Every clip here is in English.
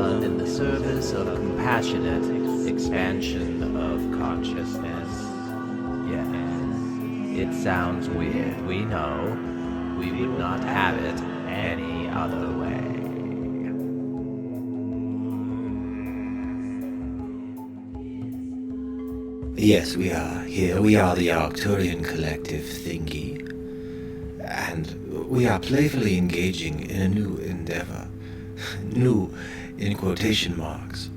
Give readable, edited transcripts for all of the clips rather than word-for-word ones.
done in the service of compassionate expansion of consciousness. Yes, it sounds weird, we know. We would not have it any other way. Yes, we are here. We are the Arcturian collective thingy. And we are playfully engaging in a new endeavor. New in quotation marks.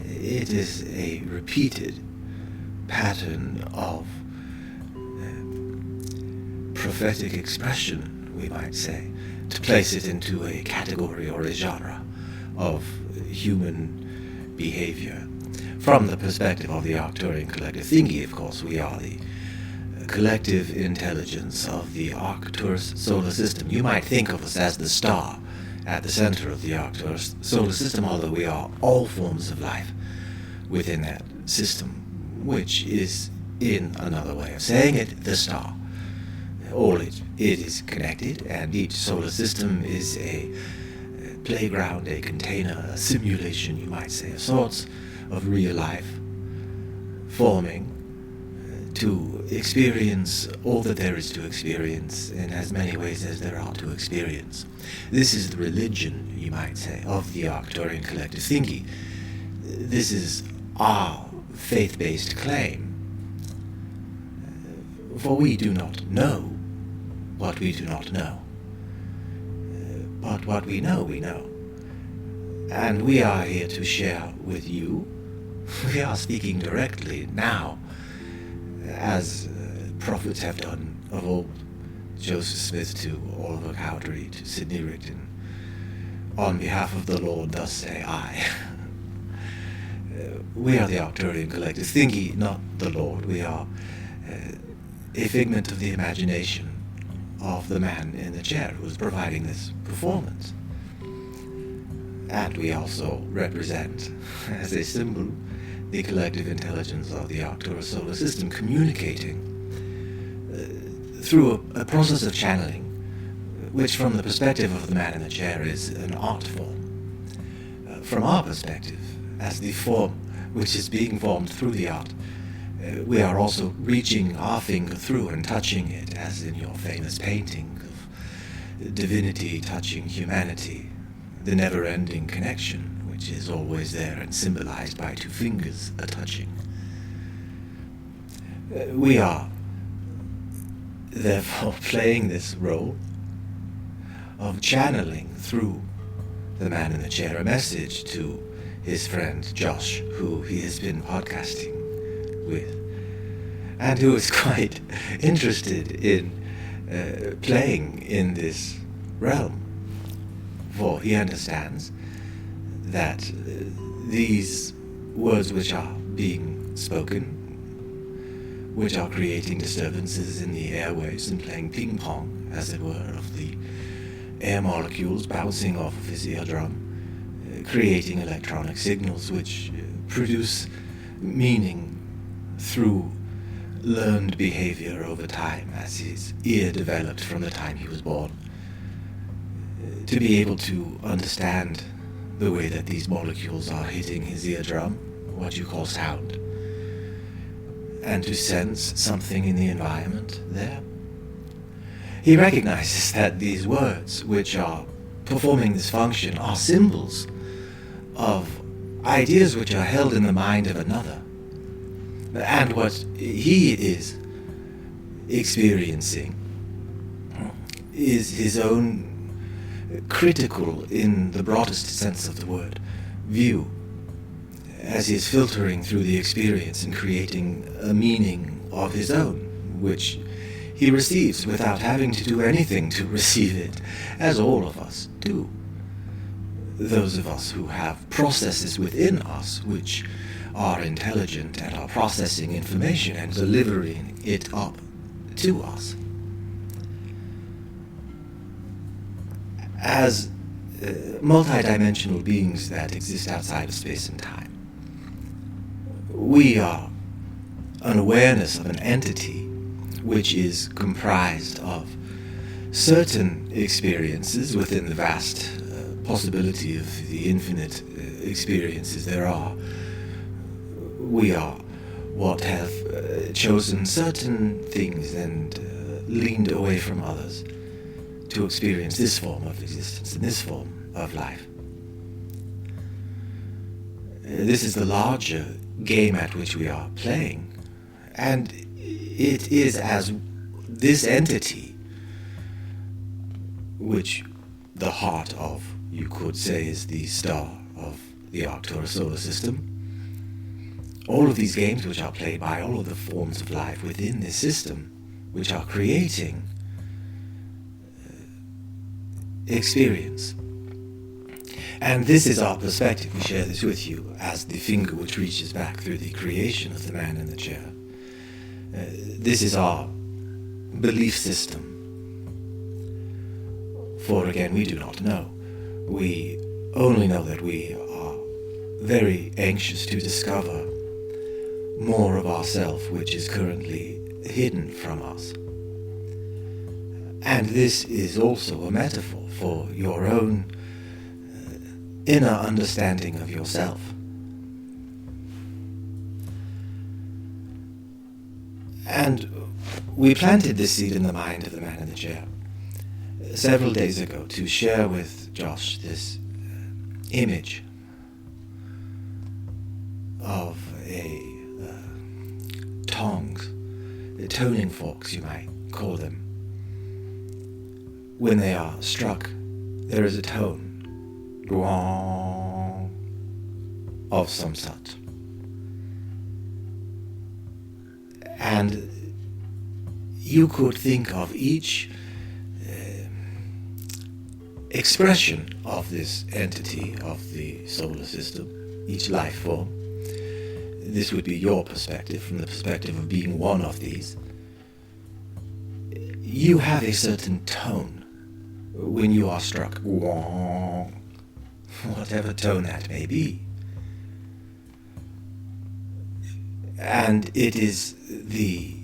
It is a repeated pattern of prophetic expression, we might say, to place it into a category or a genre of human behavior. From the perspective of the Arcturian collective thingy, of course, we are the collective intelligence of the Arcturus solar system. You might think of us as the star at the center of the Arcturus solar system, although we are all forms of life within that system, which is, in another way of saying it, the star. All it is connected, and each solar system is a playground, a container, a simulation, you might say, of sorts of real life, forming to experience all that there is to experience in as many ways as there are to experience. This is the religion, you might say, of the Arcturian collective thingy. This is our faith-based claim. For we do not know what we do not know. But what we know, we know. And we are here to share with you. We are speaking directly now, as prophets have done of old, Joseph Smith to Oliver Cowdery to Sidney Rigdon. On behalf of the Lord, thus say I. We are the Arcturian collective thingy, not the Lord. We are a figment of the imagination of the man in the chair who is providing this performance. And we also represent, as a symbol, the collective intelligence of the Arcturus solar system, communicating through a process of channeling, which from the perspective of the man in the chair is an art form. From our perspective, as the form which is being formed through the art, we are also reaching our finger through and touching it, as in your famous painting of divinity touching humanity, the never-ending connection, which is always there and symbolized by two fingers a-touching. We are, therefore, playing this role of channeling through the man in the chair a message to his friend Josh, who he has been podcasting with, and who is quite interested in playing in this realm, for he understands that these words which are being spoken, which are creating disturbances in the airwaves and playing ping-pong, as it were, of the air molecules bouncing off of his eardrum, creating electronic signals which produce meaning through learned behavior over time, as his ear developed from the time he was born, to be able to understand the way that these molecules are hitting his eardrum, what you call sound, and to sense something in the environment there. He recognizes that these words, which are performing this function, are symbols of ideas which are held in the mind of another. And what he is experiencing is his own critical, in the broadest sense of the word, view, as he is filtering through the experience and creating a meaning of his own, which he receives without having to do anything to receive it, as all of us do. Those of us who have processes within us which are intelligent and are processing information and delivering it up to us. As multidimensional beings that exist outside of space and time, we are an awareness of an entity which is comprised of certain experiences within the vast possibility of the infinite experiences there are. We are what have chosen certain things and leaned away from others to experience this form of existence and this form of life. This is the larger game at which we are playing, and it is as this entity, which the heart of, you could say, is the star of the Arcturian solar system. All of these games which are played by all of the forms of life within this system, which are creating experience. And this is our perspective. We share this with you as the finger which reaches back through the creation of the man in the chair. This is our belief system. For again, we do not know. We only know that we are very anxious to discover more of ourself which is currently hidden from us. And this is also a metaphor for your own inner understanding of yourself. And we planted this seed in the mind of the man in the chair several days ago to share with Josh this image of a tongs, toning forks you might call them. When they are struck, there is a tone of some sort. And you could think of each expression of this entity of the solar system, each life form. This would be your perspective, from the perspective of being one of these. You have a certain tone when you are struck, whatever tone that may be. And it is the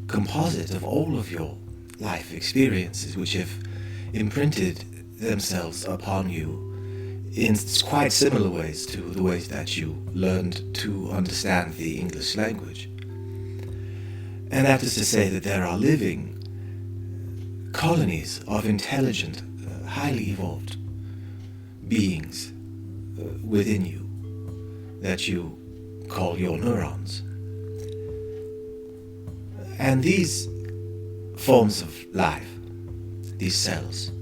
composite of all of your life experiences which have imprinted themselves upon you in quite similar ways to the ways that you learned to understand the English language. And that is to say that there are living colonies of intelligent, highly evolved beings within you that you call your neurons. And these forms of life, these cells,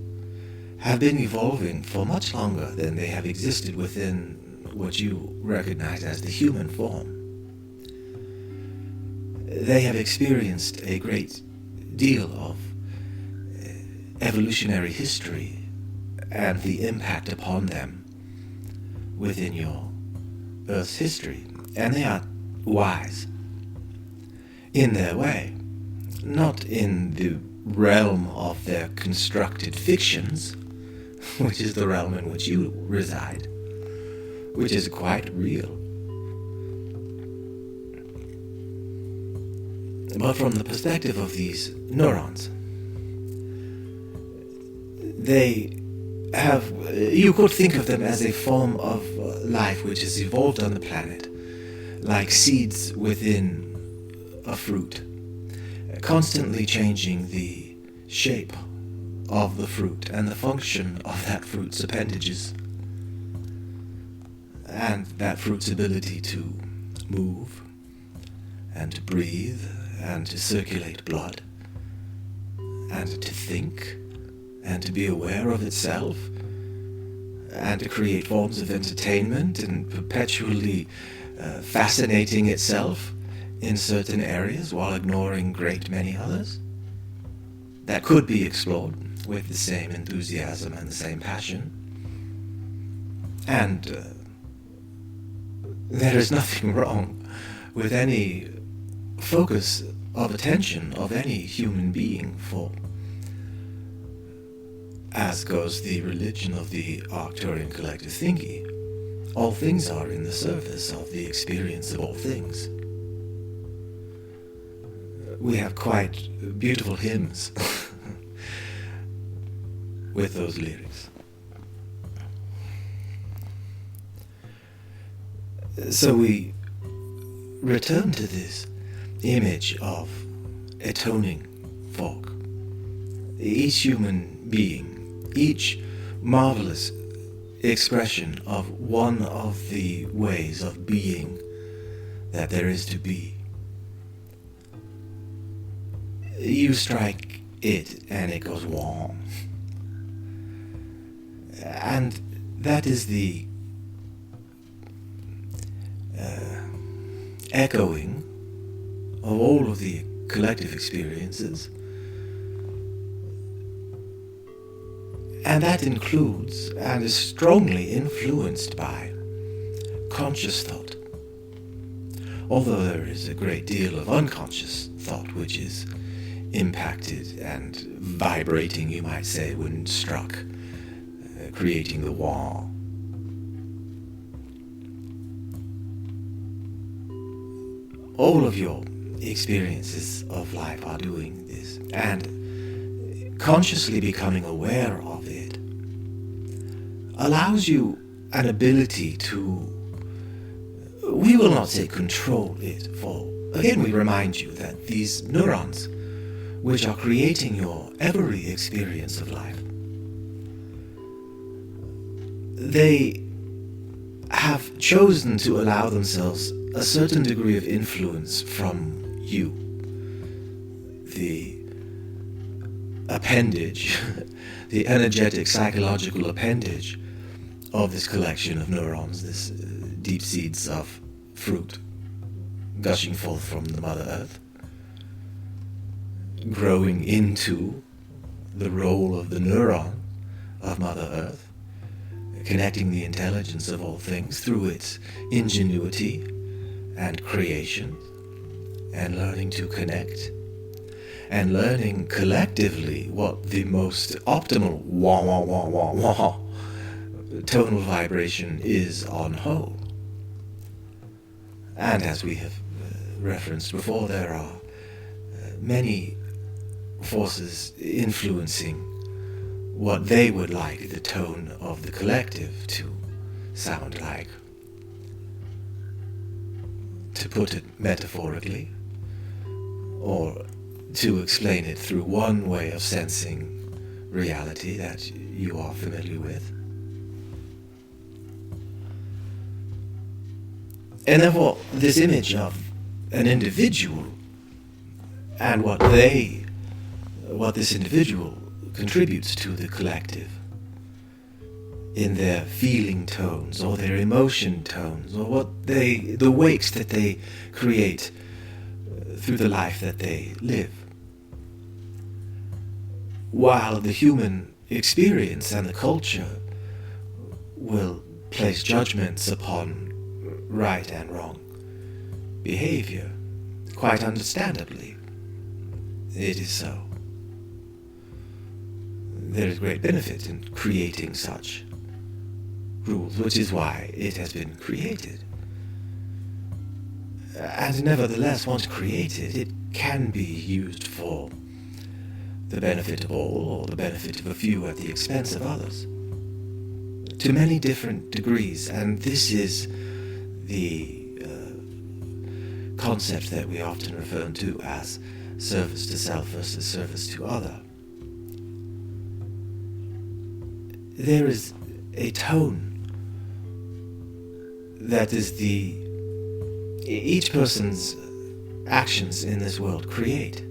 have been evolving for much longer than they have existed within what you recognize as the human form. They have experienced a great deal of evolutionary history and the impact upon them within your Earth's history. And they are wise in their way, not in the realm of their constructed fictions, which is the realm in which you reside, which is quite real. But from the perspective of these neurons, they have, you could think of them as a form of life which has evolved on the planet, like seeds within a fruit, constantly changing the shape of the fruit and the function of that fruit's appendages, and that fruit's ability to move and to breathe and to circulate blood and to think and to be aware of itself and to create forms of entertainment and perpetually fascinating itself in certain areas while ignoring great many others that could be explored with the same enthusiasm and the same passion. And there is nothing wrong with any focus of attention of any human being, for as goes the religion of the Arcturian collective thinking, all things are in the service of the experience of all things. We have quite beautiful hymns with those lyrics. So we return to this image of atoning fork. Each human being, each marvelous expression of one of the ways of being that there is to be. You strike it and it goes wrong. And that is the echoing of all of the collective experiences. And that includes and is strongly influenced by conscious thought. Although there is a great deal of unconscious thought which is impacted and vibrating, you might say, when struck, creating the wall. All of your experiences of life are doing this, and consciously becoming aware of it allows you an ability to, we will not say control it, for again we remind you that these neurons which are creating your every experience of life, they have chosen to allow themselves a certain degree of influence from you. The appendage, the energetic psychological appendage of this collection of neurons, this deep seeds of fruit gushing forth from the Mother Earth, growing into the role of the neuron of Mother Earth, connecting the intelligence of all things through its ingenuity and creation, and learning to connect, and learning collectively what the most optimal wah wah wah wah wah tonal vibration is on whole. And as we have referenced before, there are many forces influencing what they would like the tone of the collective to sound like. To put it metaphorically, or to explain it through one way of sensing reality that you are familiar with. And therefore, this image of an individual and what this individual contributes to the collective in their feeling tones or their emotion tones, or the weights that they create through the life that they live. While the human experience and the culture will place judgments upon right and wrong behavior, quite understandably, it is so. There is great benefit in creating such rules, which is why it has been created. And nevertheless, once created, it can be used for the benefit of all, or the benefit of a few at the expense of others, to many different degrees. And this is the concept that we often refer to as service to self versus service to other. There is a tone that is each person's actions in this world create.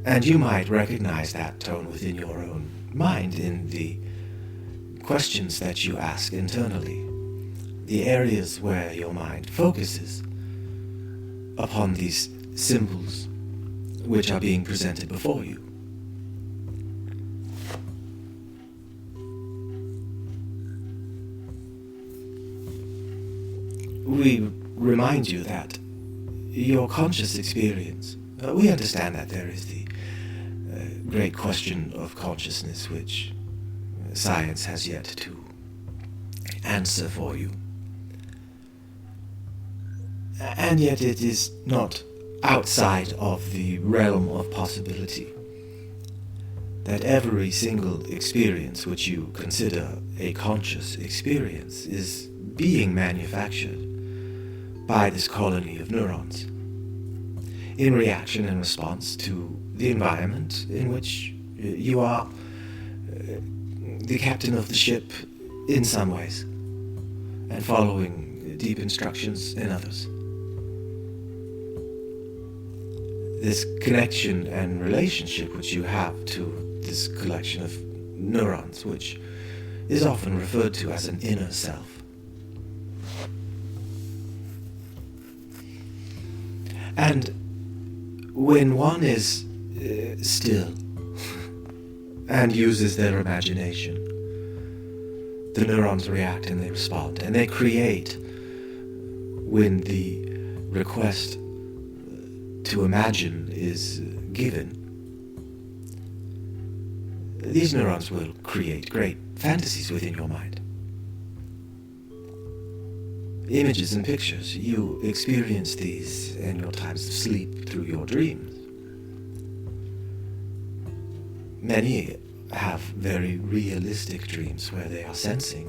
And you might recognize that tone within your own mind in the questions that you ask internally, the areas where your mind focuses upon these symbols which are being presented before you. We remind you that your conscious experience, we understand that there is the great question of consciousness which science has yet to answer for you. And yet it is not outside of the realm of possibility. that every single experience which you consider a conscious experience is being manufactured by this colony of neurons in reaction and response to the environment in which you are the captain of the ship in some ways and following deep instructions in others. This connection and relationship which you have to this collection of neurons, which is often referred to as an inner self. And when one is still and uses their imagination, the neurons react and they respond, and they create when the request to imagine is given. These neurons will create great fantasies within your mind. Images and pictures, you experience these in your times of sleep through your dreams. Many have very realistic dreams where they are sensing,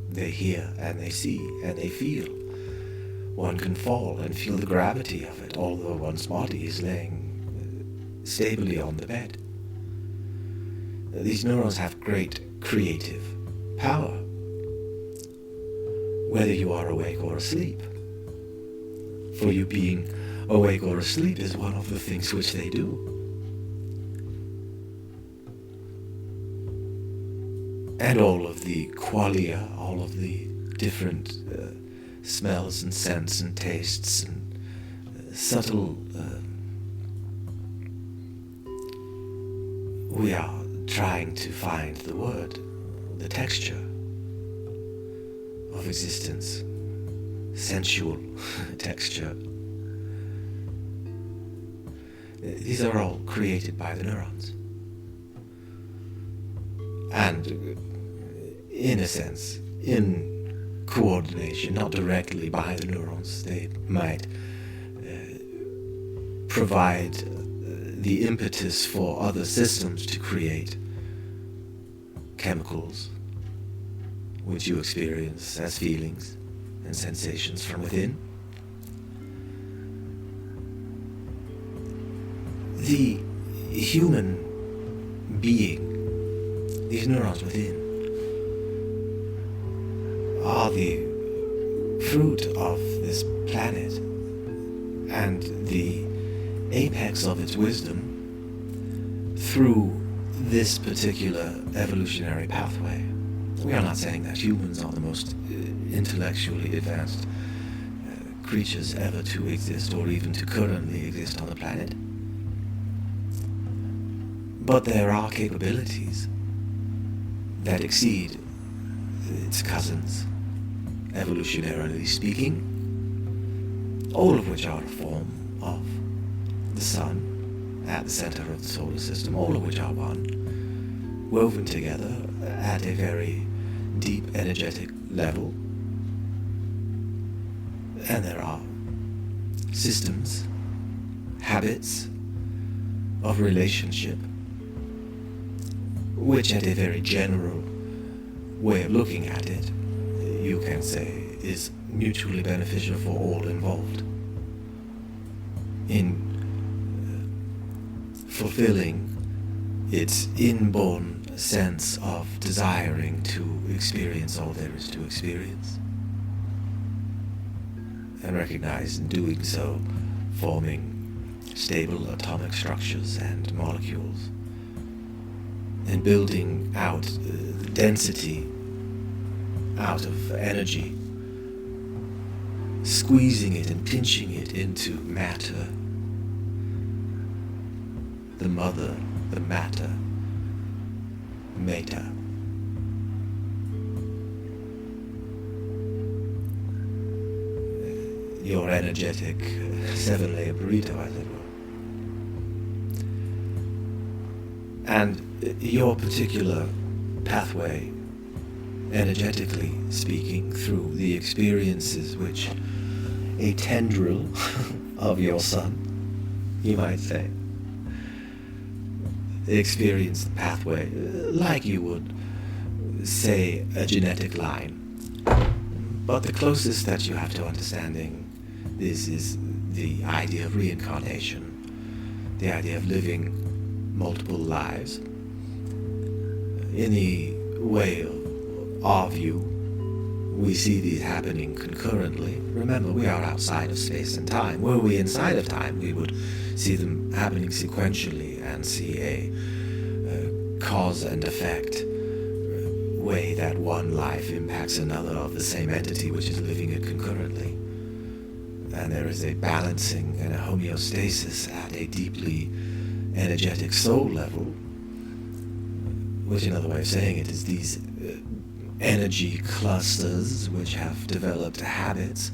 they hear and they see and they feel. One can fall and feel the gravity of it, although one's body is laying stably on the bed. These neurons have great creative power, whether you are awake or asleep. For you, being awake or asleep is one of the things which they do. And all of the qualia, all of the different smells and scents and tastes and subtle, we are trying to find the word, the texture of existence, sensual texture. These are all created by the neurons. And in a sense, in coordination, not directly by the neurons, they might provide the impetus for other systems to create chemicals which you experience as feelings and sensations from within. The human being, these neurons within, are the fruit of this planet and the apex of its wisdom through this particular evolutionary pathway. We are not saying that humans are the most intellectually advanced creatures ever to exist or even to currently exist on the planet. But there are capabilities that exceed its cousins, evolutionarily speaking, all of which are a form of the sun at the center of the solar system, all of which are one, woven together at a very deep energetic level. And there are systems, habits of relationship, which at a very general way of looking at it, you can say is mutually beneficial for all involved in fulfilling its inborn sense of desiring to experience all there is to experience, and recognize in doing so forming stable atomic structures and molecules, and building out the density out of energy, squeezing it and pinching it into matter, the mother, the matter, meta. Your energetic seven-layer burrito, as it were. And your particular pathway, energetically speaking, through the experiences which a tendril of your sun, you might say, experience pathway, like you would, say, a genetic line. But the closest that you have to understanding this is the idea of reincarnation, the idea of living multiple lives. In the way of our view, we see these happening concurrently. Remember, we are outside of space and time. Were we inside of time, we would see them happening sequentially and see a cause and effect way that one life impacts another of the same entity which is living it concurrently. And there is a balancing and a homeostasis at a deeply energetic soul level, which another way of saying it is these energy clusters which have developed habits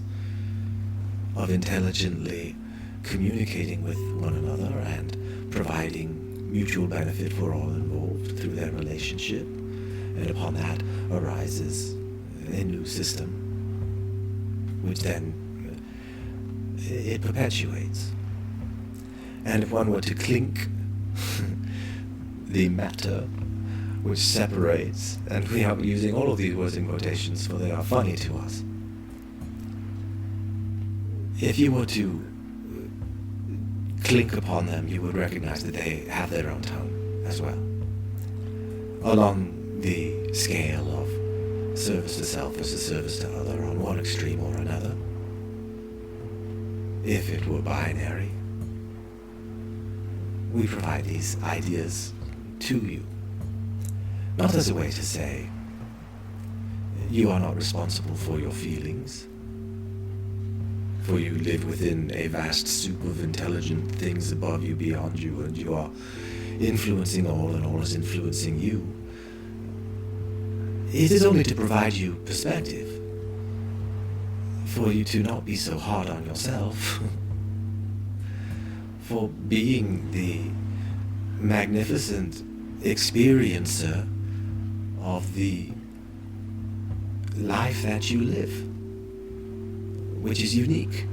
of intelligently communicating with one another and providing mutual benefit for all involved through their relationship. And upon that arises a new system, which then it perpetuates. And if one were to clink the matter which separates, and we are using all of these words in quotations for they are funny to us. If you were to clink upon them, you would recognize that they have their own tone as well. Along the scale of service to self versus service to other on one extreme or another, if it were binary, we provide these ideas to you. Not as a way to say, you are not responsible for your feelings, for you live within a vast soup of intelligent things above you, beyond you, and you are influencing all, and all is influencing you. It is only to provide you perspective, for you to not be so hard on yourself, for being the magnificent experiencer of the life that you live, which is unique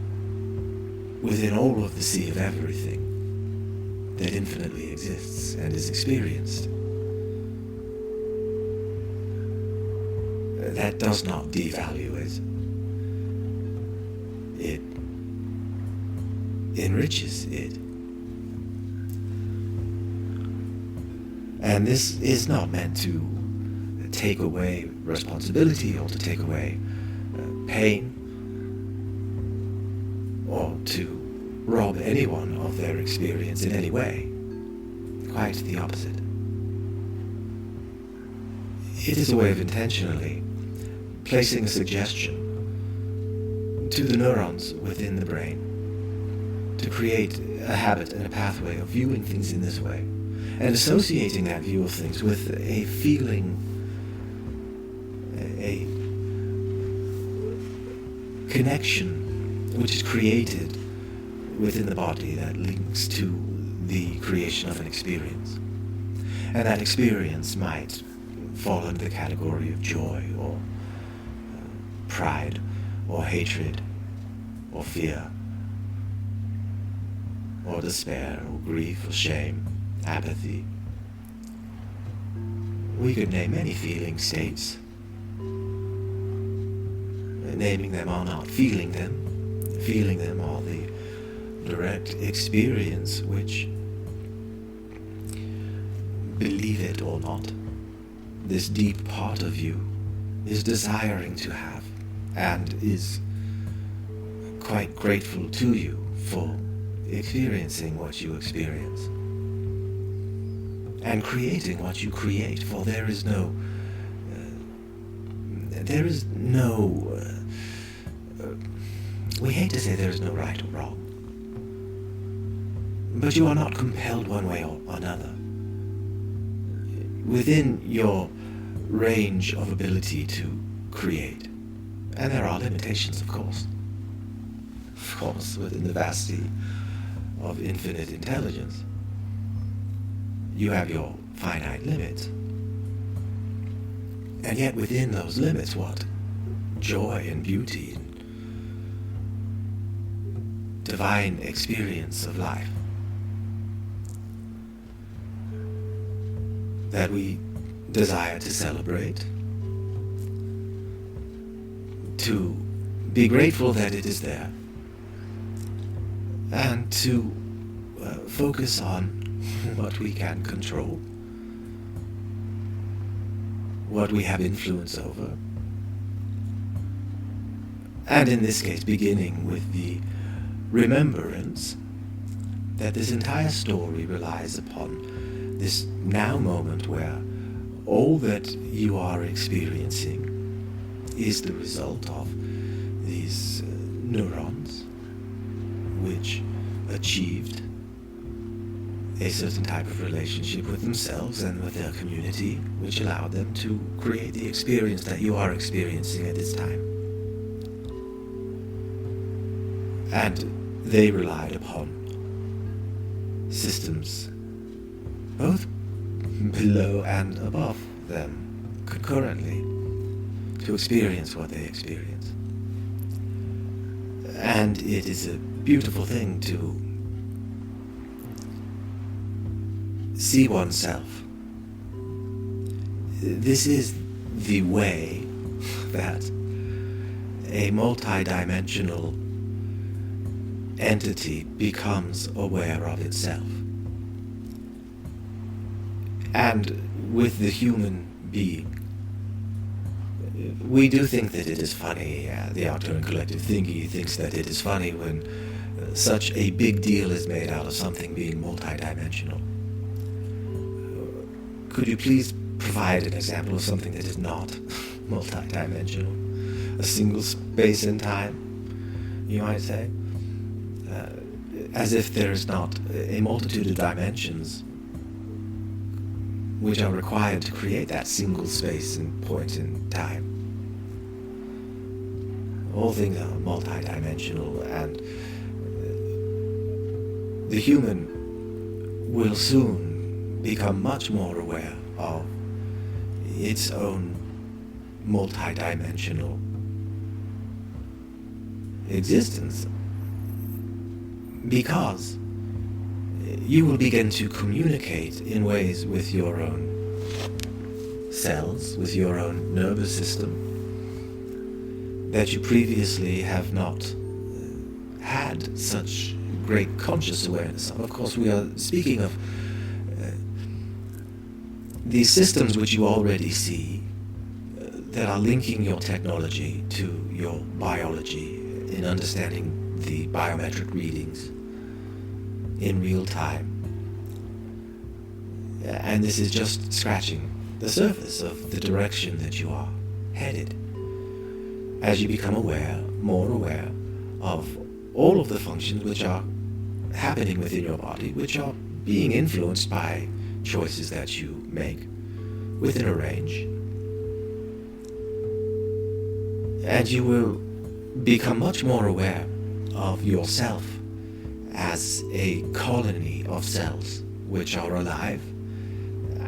within all of the sea of everything that infinitely exists and is experienced. That does not devalue it. It enriches it. And this is not meant to take away responsibility or to take away pain or to rob anyone of their experience in any way. Quite the opposite. It is a way of intentionally placing a suggestion to the neurons within the brain to create a habit and a pathway of viewing things in this way and associating that view of things with a feeling, a connection which is created within the body that links to the creation of an experience. And that experience might fall under the category of joy or pride or hatred or fear or despair or grief or shame, apathy. We could name many feeling states. Naming them or not feeling them. Feeling them are the direct experience which, believe it or not, this deep part of you is desiring to have and is quite grateful to you for experiencing what you experience and creating what you create, for there is no we hate to say there is no right or wrong, but you are not compelled one way or another. Within your range of ability to create, and there are limitations, of course, within the vastity of infinite intelligence, you have your finite limits. And yet within those limits, what joy and beauty and divine experience of life. that we desire to celebrate, to be grateful that it is there, and to focus on what we can control, what we have influence over, and in this case beginning with the remembrance that this entire story relies upon this now moment where all that you are experiencing is the result of these neurons which achieved a certain type of relationship with themselves and with their community, which allowed them to create the experience that you are experiencing at this time. And they relied upon systems both below and above them concurrently to experience what they experience. And it is a beautiful thing to see oneself. This is the way that a multidimensional entity becomes aware of itself. And with the human being, we do think that it is funny, the Arcturian collective thinks that it is funny when such a big deal is made out of something being multidimensional. Could you please provide an example of something that is not multidimensional? A single space and time, you might say? As if there is not a multitude of dimensions which are required to create that single space and point in time. All things are multidimensional, and the human will soon become much more aware of its own multidimensional existence, because you will begin to communicate in ways with your own cells, with your own nervous system, that you previously have not had such great conscious awareness of. Of course, we are speaking of these systems which you already see that are linking your technology to your biology in understanding the biometric readings in real time. And this is just scratching the surface of the direction that you are headed as you become aware, more aware of all of the functions which are happening within your body, which are being influenced by choices that you make within a range. And you will become much more aware of yourself as a colony of cells which are alive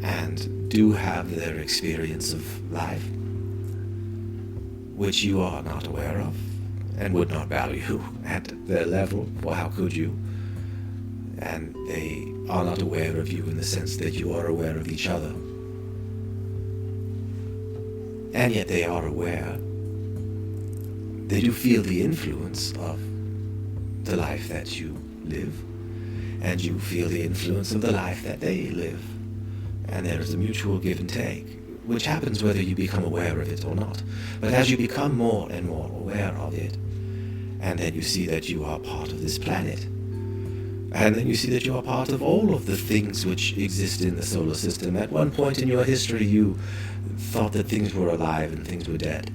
and do have their experience of life, which you are not aware of and would not value at their level, for how could you? And they are not aware of you in the sense that you are aware of each other. And yet they are aware. They do feel the influence of the life that you live, and you feel the influence of the life that they live. And there is a mutual give and take, which happens whether you become aware of it or not. But as you become more and more aware of it, and then you see that you are part of this planet, and then you see that you are part of all of the things which exist in the solar system. At one point in your history, you thought that things were alive and things were dead.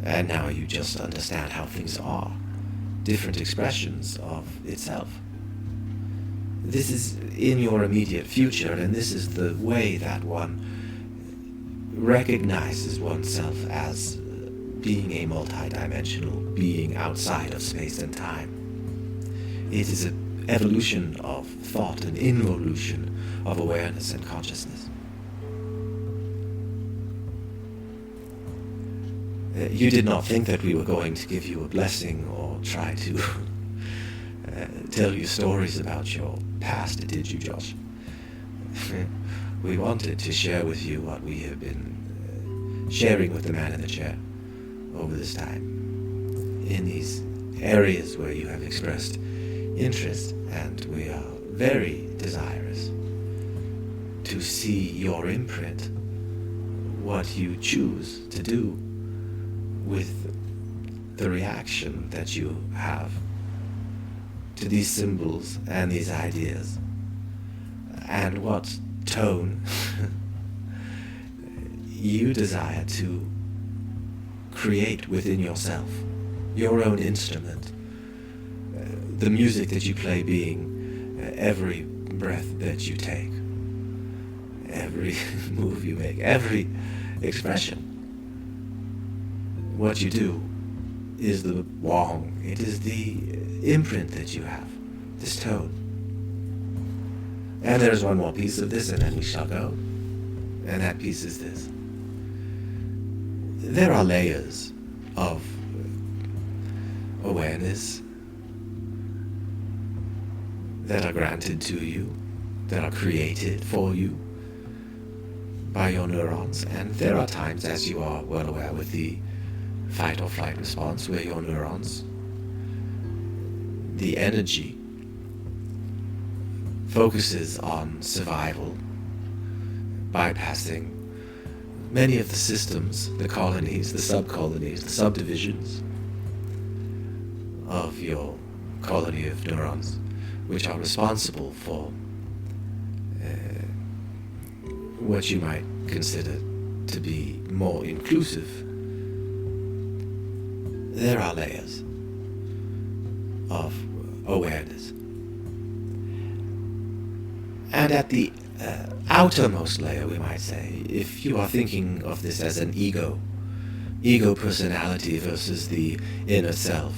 And now you just understand how things are, different expressions of itself. This is in your immediate future, and this is the way that one recognizes oneself as being a multidimensional being outside of space and time. It is an evolution of thought, an involution of awareness and consciousness. You did not think that we were going to give you a blessing or try to tell you stories about your past, did you, Josh? we wanted to share with you what we have been sharing with the man in the chair over this time in these areas where you have expressed interest, and we are very desirous to see your imprint, what you choose to do with the reaction that you have to these symbols and these ideas, and what tone you desire to create within yourself, your own instrument, the music that you play being every breath that you take, every move you make, every expression. What you do is the wong, it is the imprint that you have, this tone. And there's one more piece of this, and then we shall go. And that piece is this. There are layers of awareness that are granted to you, that are created for you by your neurons. And there are times, as you are well aware, with the fight or flight response, where your neurons, the energy, focuses on survival, bypassing many of the systems, the colonies, the subcolonies, the subdivisions of your colony of neurons, which are responsible for what you might consider to be more inclusive. There are layers of awareness. And at the outermost layer, we might say, if you are thinking of this as an ego personality versus the inner self,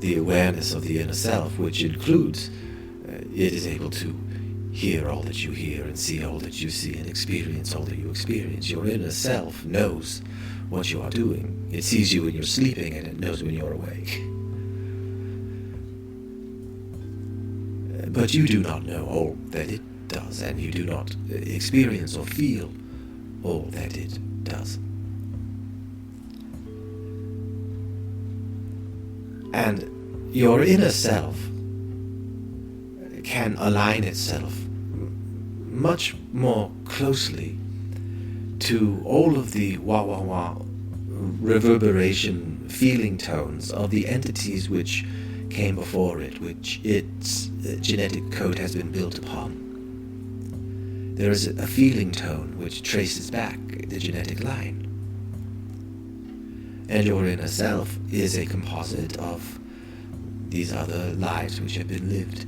the awareness of the inner self, which includes, it is able to hear all that you hear and see all that you see and experience all that you experience. Your inner self knows what you are doing. It sees you when you're sleeping, and it knows when you're awake. But you do not know all that it does, and you do not experience or feel all that it does. And your inner self can align itself much more closely to all of the wah-wah-wah reverberation feeling tones of the entities which came before it, which its genetic code has been built upon. There is a feeling tone which traces back the genetic line. And your inner self is a composite of these other lives which have been lived,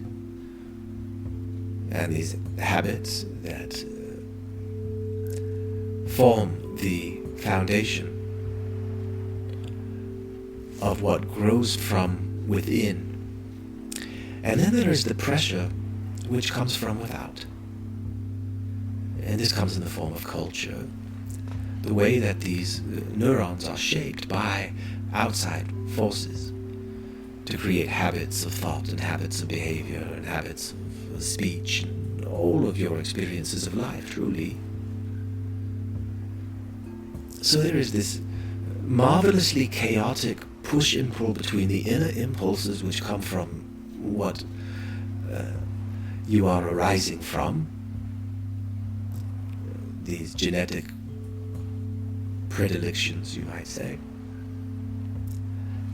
and these habits that form the foundation of what grows from within. And then there is the pressure which comes from without. And this comes in the form of culture, the way that these neurons are shaped by outside forces to create habits of thought and habits of behavior and habits of speech and all of your experiences of life, truly. So there is this marvelously chaotic push and pull between the inner impulses which come from what you are arising from, these genetic predilections, you might say,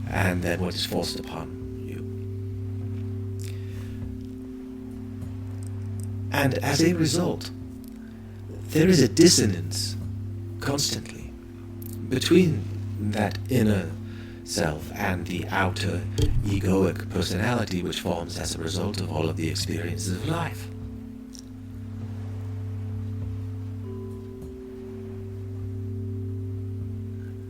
and then what is forced upon you. And as a result, there is a dissonance constantly between that inner self and the outer egoic personality which forms as a result of all of the experiences of life.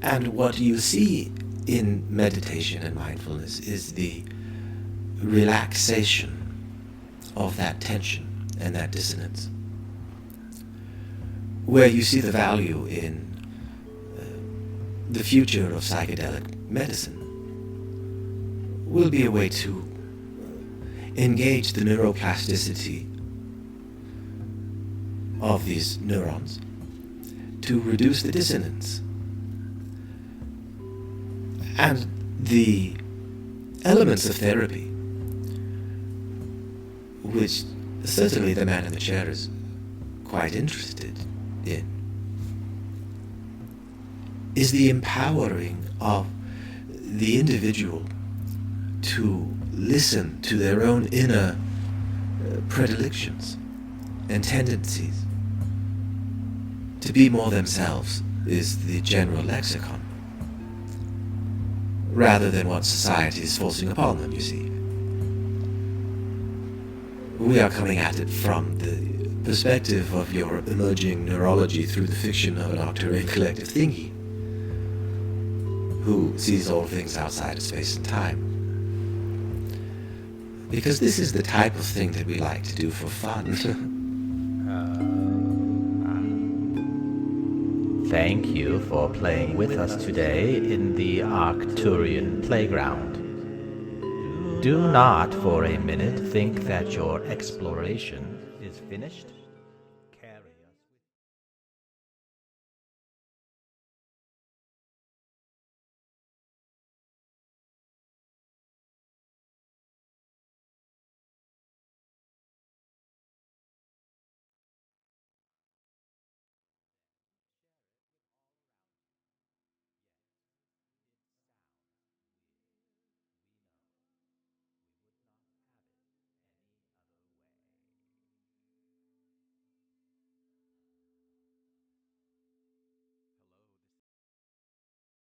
And what you see in meditation and mindfulness is the relaxation of that tension and that dissonance, where you see the value in the future of psychedelic medicine will be a way to engage the neuroplasticity of these neurons to reduce the dissonance. And the elements of therapy, which certainly the man in the chair is quite interested in, is the empowering of the individual to listen to their own inner predilections and tendencies. To be more themselves is the general lexicon, rather than what society is forcing upon them, you see. We are coming at it from the perspective of your emerging neurology through the fiction of an Arcturian collective thingy, who sees all things outside of space and time. Because this is the type of thing that we like to do for fun. Thank you for playing with us today in the Arcturian Playground. Do not for a minute think that your exploration is finished.